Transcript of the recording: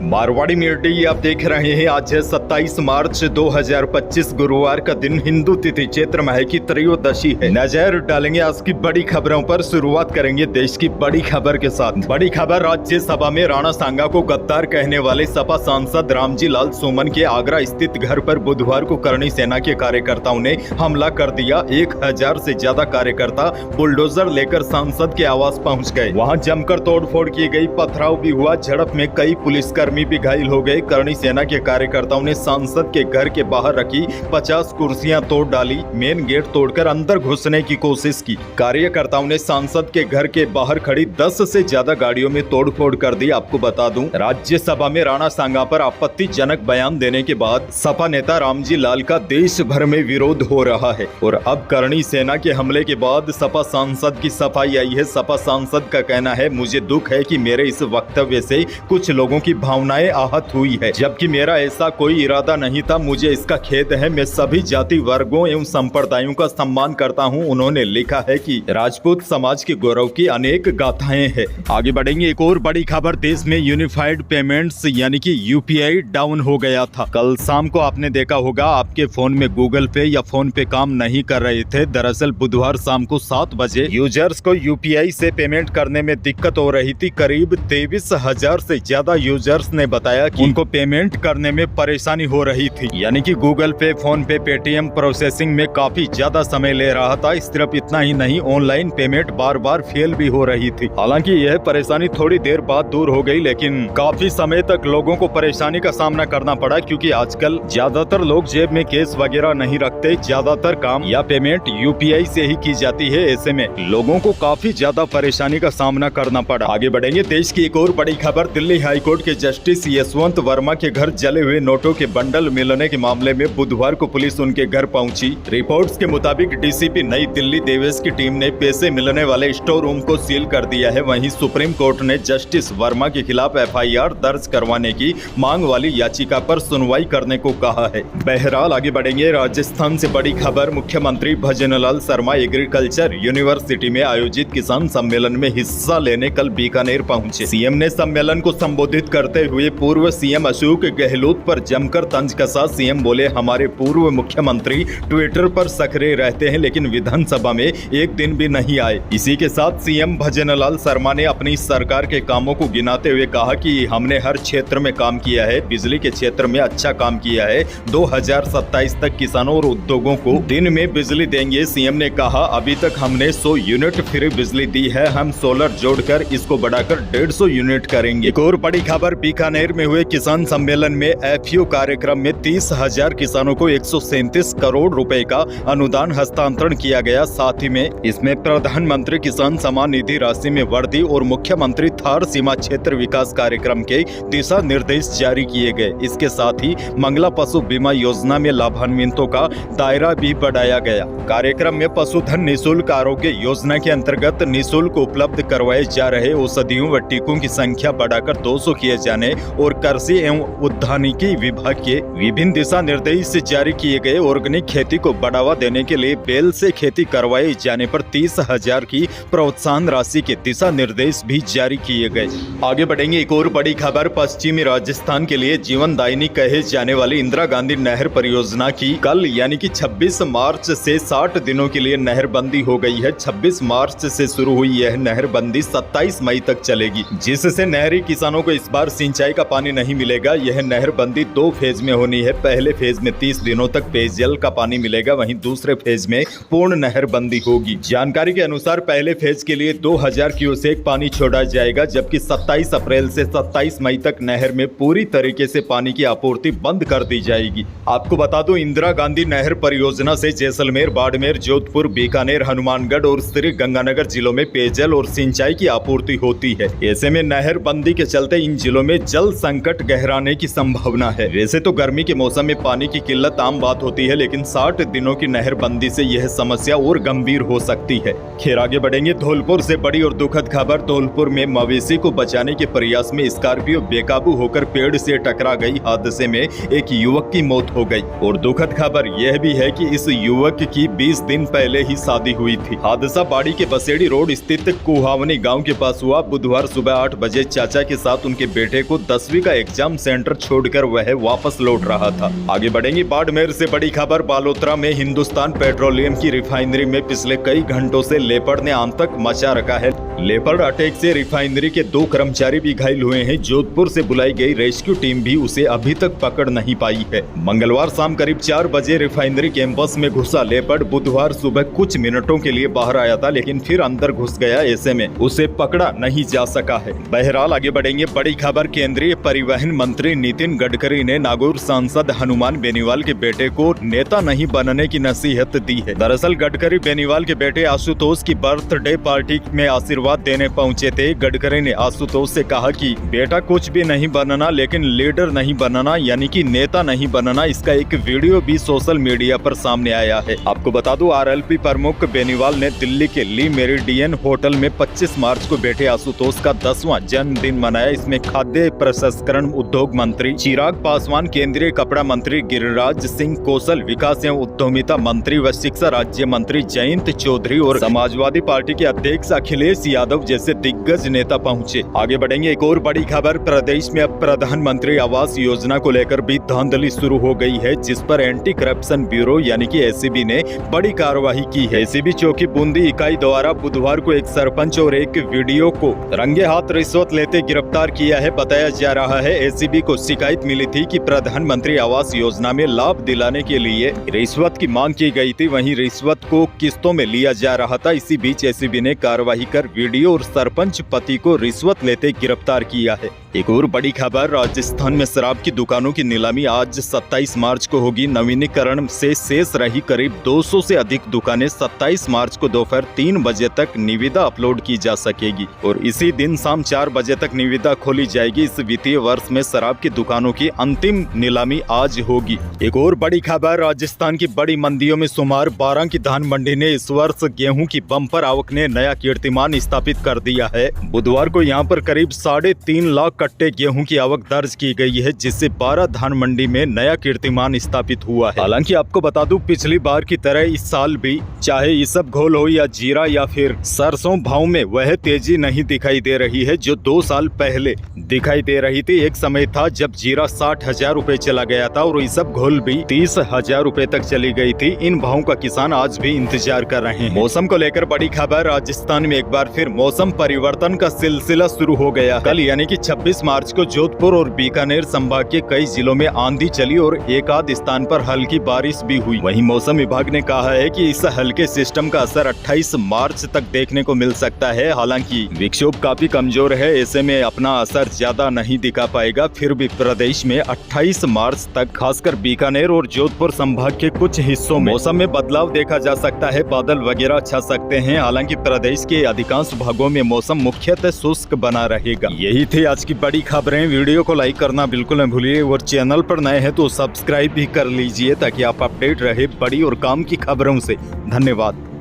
Marwari media आप देख रहे हैं। आज है 27 मार्च 2025 गुरुवार का दिन। हिंदू तिथि चैत्र माह की त्रयोदशी है। नजर डालेंगे आज की बड़ी खबरों पर। शुरुआत करेंगे देश की बड़ी खबर के साथ। बड़ी खबर, राज्यसभा में राणा सांगा को गद्दार कहने वाले सपा सांसद रामजी लाल सोमन के आगरा स्थित घर पर बुधवार को करणी सेना के कार्यकर्ताओं ने हमला कर दिया। 1000 से ज्यादा कार्यकर्ता बुलडोजर लेकर सांसद के आवास पहुंच गए। वहां जमकर तोड़फोड़ की गई, पथराव भी हुआ। झड़प में कई पुलिसकर्मी भी घायल हो गए। करणी सेना के कार्यकर्ताओं ने सांसद के घर के बाहर रखी 50 कुर्सियां तोड़ डाली। मेन गेट तोड़कर अंदर घुसने की कोशिश की। कार्यकर्ताओं ने सांसद के घर के बाहर खड़ी 10 से ज्यादा गाड़ियों में तोड़फोड़ कर दी। आपको बता दूं, राज्यसभा में राणा सांगा पर आपत्तिजनक बयान देने के बाद सपा नेता रामजी लाल का देश भर में विरोध हो रहा है। और अब करणी सेना के हमले के बाद सपा सांसद की सफाई आई है। सपा सांसद का कहना है, मुझे दुख है कि मेरे इस वक्तव्य से कुछ लोगों की भावनाएं आहत हुई है, जबकि मेरा ऐसा कोई इरादा नहीं था। मुझे इसका खेद है। मैं सभी जाति वर्गों एवं संप्रदायों का सम्मान करता हूं। उन्होंने लिखा है कि राजपूत समाज के गौरव की अनेक गाथाएं हैं। आगे बढ़ेंगे। एक और बड़ी खबर, देश में यूनिफाइड पेमेंट्स यानी कि यूपीआई डाउन हो गया था। कल शाम को आपने देखा होगा, आपके फोन में गूगल पे या फोन पे काम नहीं कर रहे थे। दरअसल बुधवार शाम को 7 बजे यूजर्स को यूपीआई से पेमेंट करने में दिक्कत हो रही थी। करीब 23,000 से ज्यादा यूजर्स ने बताया कि उनको पेमेंट करने में परेशानी हो रही थी। यानी कि गूगल पे, फोन पे, पेटीएम प्रोसेसिंग में काफी ज्यादा समय ले रहा था। सिर्फ इतना ही नहीं, ऑनलाइन पेमेंट बार बार फेल भी हो रही थी। हालांकि यह परेशानी थोड़ी देर बाद दूर हो गई, लेकिन काफी समय तक लोगों को परेशानी का सामना करना पड़ा, क्योंकि आजकल ज्यादातर लोग जेब में कैश वगैरह नहीं रखते। ज्यादातर काम या पेमेंट यूपीआई से ही की जाती है। ऐसे में लोगों को काफी ज्यादा परेशानी का सामना करना पड़ा। आगे बढ़ेंगे। देश की एक और बड़ी खबर, दिल्ली हाईकोर्ट के जस्टिस यशवंत वर्मा के घर जले हुए नोटों के बंडल मिलने के मामले में बुधवार को पुलिस उनके घर पहुंची। रिपोर्ट्स के मुताबिक डीसीपी नई दिल्ली देवेश की टीम ने पैसे मिलने वाले स्टोर रूम को सील कर दिया है। वहीं सुप्रीम कोर्ट ने जस्टिस वर्मा के खिलाफ एफआईआर दर्ज करवाने की मांग वाली याचिका पर सुनवाई करने को कहा है। बहरहाल आगे बढ़ेंगे। राजस्थान से बड़ी खबर, मुख्यमंत्री भजनलाल शर्मा एग्रीकल्चर यूनिवर्सिटी में आयोजित किसान सम्मेलन में हिस्सा लेने कल बीकानेर पहुंचे। सीएम ने सम्मेलन को संबोधित करते हुए पूर्व सीएम अशोक गहलोत पर जमकर तंज कसा। सीएम बोले, हमारे पूर्व मुख्यमंत्री ट्विटर पर सक्रिय रहते हैं, लेकिन विधानसभा में एक दिन भी नहीं आए। इसी के साथ सीएम भजनलाल शर्मा ने अपनी सरकार के कामों को गिनाते हुए कहा कि हमने हर क्षेत्र में काम किया है। बिजली के क्षेत्र में अच्छा काम किया है। 2027 तक किसानों और उद्योगों को दिन में बिजली देंगे। सीएम ने कहा, अभी तक हमने 100 यूनिट फ्री बिजली दी है। हम सोलर जोड़कर इसको बढ़ाकर 150 यूनिट करेंगे। एक और बड़ी खबर, बीकानेर में हुए किसान सम्मेलन में एफपीओ कार्यक्रम में 30,000 किसानों को 137 करोड़ रुपए का अनुदान हस्तांतरण किया गया। साथ ही में इसमें प्रधानमंत्री किसान सम्मान निधि राशि में वृद्धि और मुख्यमंत्री थार सीमा क्षेत्र विकास कार्यक्रम के दिशा निर्देश जारी किए गए। इसके साथ ही मंगला पशु बीमा योजना में लाभान्वितों का दायरा भी बढ़ाया गया। कार्यक्रम में पशुधन निःशुल्क आरोग्य योजना के अंतर्गत निःशुल्क उपलब्ध करवाए जा रहे औषधियों व टीकों की संख्या बढ़ाकर 200 किए जाने और कृषि एवं उद्यानिकी विभाग के विभिन्न दिशा निर्देश जारी किए गए। ऑर्गेनिक खेती को बढ़ावा देने के लिए बैल से खेती करवाए जाने पर 30,000 की प्रोत्साहन राशि के दिशा निर्देश भी जारी किए गए। आगे बढ़ेंगे। एक और बड़ी खबर, पश्चिमी राजस्थान के लिए जीवनदायिनी कहे जाने वाली इंदिरा गांधी नहर परियोजना की कल यानी कि 26 मार्च से 60 दिनों के लिए नहरबंदी हो गई है। 26 मार्च से शुरू हुई यह नहरबंदी 27 मई तक चलेगी, जिससे नहरी किसानों को इस बार सिंचाई का पानी नहीं मिलेगा। यह नहरबंदी 2 फेज में होनी है। पहले फेज में 30 दिनों तक पेयजल का पानी मिलेगा, वहीं दूसरे फेज में पूर्ण नहरबंदी होगी। जानकारी के अनुसार पहले फेज के लिए 2000 क्यूसेक पानी छोड़ा जाएगा, जबकि 27 अप्रैल से 27 मई तक नहर में पूरी तरीके से पानी की आपूर्ति बंद कर दी जाएगी। आपको बता दूं, इंदिरा गांधी नहर परियोजना से जैसलमेर, बाड़मेर, जोधपुर, बीकानेर, हनुमानगढ़ और श्री गंगानगर जिलों में पेयजल और सिंचाई की आपूर्ति होती है। ऐसे में नहरबंदी के चलते इन जिलों में जल संकट गहराने की संभावना है। वैसे तो गर्मी के मौसम में पानी की किल्लत आम बात होती है, लेकिन 60 दिनों की नहरबंदी से यह समस्या और गंभीर हो सकती है। खैर आगे बढ़ेंगे। धौलपुर से बड़ी और दुखद खबर, धौलपुर में मवेशी को बचाने के प्रयास में स्कॉर्पियो बेकाबू होकर पेड़ से टकरा गई। हादसे में एक युवक की मौत हो गई। और दुखद खबर यह भी है कि इस युवक की 20 दिन पहले ही शादी हुई थी। हादसा बाड़ी के बसेड़ी रोड स्थित कुहावनी गाँव के पास हुआ। बुधवार सुबह 8 बजे चाचा के साथ उनके बेटे को 10वीं का एग्जाम सेंटर छोड़कर वह वापस लौट रहा था। आगे बढ़ेंगे बाड़मेर से बड़ी खबर। बालोतरा में हिंदुस्तान पेट्रोलियम की रिफाइनरी में पिछले कई घंटों से लेपर्ड ने आतंक मचा रखा है। लेपर्ड अटैक से रिफाइनरी के 2 कर्मचारी भी घायल हुए हैं। जोधपुर से बुलाई गई रेस्क्यू टीम भी उसे अभी तक पकड़ नहीं पाई है। मंगलवार शाम करीब 4 बजे रिफाइनरी कैंपस में घुसा लेपर्ड बुधवार सुबह कुछ मिनटों के लिए बाहर आया था, लेकिन फिर अंदर घुस गया। ऐसे में उसे पकड़ा नहीं जा सका है। बहरहाल आगे बढ़ेंगे बड़ी खबर। केंद्रीय परिवहन मंत्री नितिन गडकरी ने नागौर सांसद हनुमान बेनीवाल के बेटे को नेता नहीं बनने की नसीहत दी है। दरअसल गडकरी बेनीवाल के बेटे आशुतोष की बर्थडे पार्टी में आशीर्वाद देने पहुंचे थे। गडकरी ने आशुतोष से कहा कि बेटा कुछ भी नहीं बनना, लेकिन लीडर नहीं बनना, यानी कि नेता नहीं बनना। इसका एक वीडियो भी सोशल मीडिया पर सामने आया है। आपको बता दूं, आरएलपी प्रमुख बेनीवाल ने दिल्ली के ली मेरिडियन होटल में 25 मार्च को बेटे आशुतोष का 10वां जन्मदिन मनाया। इसमें खाद्य प्रसंस्करण उद्योग मंत्री चिराग पासवान, केंद्रीय कपड़ा मंत्री गिरिराज सिंह, कौशल विकास एवं उद्यमिता मंत्री व शिक्षा राज्य मंत्री जयंत चौधरी और समाजवादी पार्टी के अध्यक्ष अखिलेश यादव जैसे दिग्गज नेता पहुंचे। आगे बढ़ेंगे एक और बड़ी खबर। प्रदेश में अब प्रधानमंत्री आवास योजना को लेकर भी धांधली शुरू हो गई है, जिस पर एंटी करप्शन ब्यूरो यानी कि एसीबी ने बड़ी कार्रवाई की है। एसीबी चौकी बूंदी इकाई द्वारा बुधवार को एक सरपंच और एक वीडियो को रंगे हाथ रिश्वत लेते गिरफ्तार किया है। बताया जा रहा है एसीबी को शिकायत मिली थी कि प्रधानमंत्री आवास योजना में लाभ दिलाने के लिए रिश्वत की मांग की गई थी, वहीं रिश्वत को किस्तों में लिया जा रहा था। इसी बीच एसीबी ने कार्रवाई कर वीडियो और सरपंच पति को रिश्वत लेते गिरफ्तार किया है। एक और बड़ी खबर। राजस्थान में शराब की दुकानों की नीलामी आज 27 मार्च को होगी। नवीनीकरण से शेष रही करीब 200 से अधिक दुकानें 27 मार्च को दोपहर 3 बजे तक निविदा अपलोड की जा सकेगी और इसी दिन शाम 4 बजे तक निविदा खोली जाएगी। इस वित्तीय वर्ष में शराब की दुकानों की अंतिम नीलामी आज होगी। एक और बड़ी खबर। राजस्थान की बड़ी मंडियों में शुमार 12 की धान मंडी ने इस वर्ष गेहूं की बम्पर आवक ने नया कीर्तिमान स्थापित कर दिया है। बुधवार को यहां पर करीब 3.5 लाख कट्टे गेहूं की आवक दर्ज की गई है, जिससे 12 धान मंडी में नया कीर्तिमान स्थापित हुआ है। हालांकि आपको बता दूं, पिछली बार की तरह इस साल भी चाहे इसबगोल हो या जीरा या फिर सरसों, भाव में वह तेजी नहीं दिखाई दे रही है जो 2 साल पहले दिखाई दे रही थी। एक समय था जब जीरा 60,000 रुपए चला गया था और इसबगोल भी 30,000 रुपए तक चली गई थी। इन भावों का किसान आज भी इंतजार कर रहे हैं। मौसम को लेकर बड़ी खबर। राजस्थान में एक बार फिर मौसम परिवर्तन का सिलसिला शुरू हो गया। कल यानी कि 26 मार्च को जोधपुर और बीकानेर संभाग के कई जिलों में आंधी चली और एक आध स्थान पर हल्की बारिश भी हुई। वहीं मौसम विभाग ने कहा है कि इस हल्के सिस्टम का असर 28 मार्च तक देखने को मिल सकता है। हालांकि विक्षोभ काफी कमजोर है, ऐसे में अपना असर ज्यादा नहीं दिखा पाएगा। फिर भी प्रदेश में 28 मार्च तक खासकर बीकानेर और जोधपुर संभाग के कुछ हिस्सों में मौसम में बदलाव देखा जा सकता है। बादल वगैरह छा सकते हैं। हालांकि प्रदेश के अधिकांश भागों में मौसम मुख्यतः शुष्क बना रहेगा। यही थी आज की बड़ी खबरें। वीडियो को लाइक करना बिल्कुल न भूलिए और चैनल पर नए हैं तो सब्सक्राइब भी कर लीजिए ताकि आप अपडेट रहे बड़ी और काम की खबरों से। धन्यवाद।